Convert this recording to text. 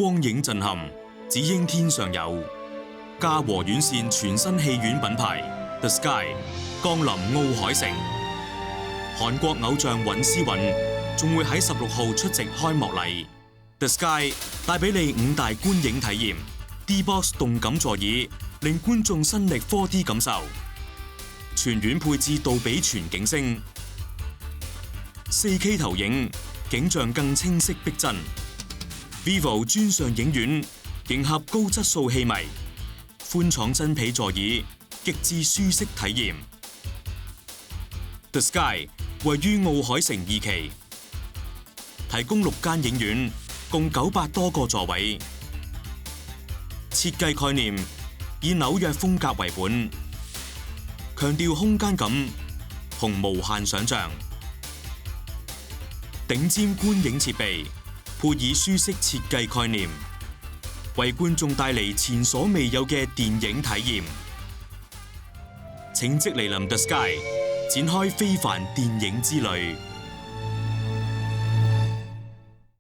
光影震撼，只應天上有。嘉禾院線全新戲院品牌 The Sky 降臨奧海城，韓國偶像尹思韻仲會喺16號出席開幕禮。The Sky 帶俾你5大觀影體驗 ，D-Box 動感座椅令觀眾身歷 4D 感受，全院配置杜比全景聲，4K 投影，景象更清晰逼真。Vivo 專上影院迎合高質素戲迷，寬敞真皮座椅，極致舒適體驗。The Sky 位於奧海城2期，提供6間影院，共900多個座位。設計概念以紐約風格為本，強調空間感同無限想像。頂尖觀影設備，配以舒適設計概念，為觀眾帶嚟前所未有嘅電影體驗。請即嚟臨 The Sky，展開非凡電影之旅。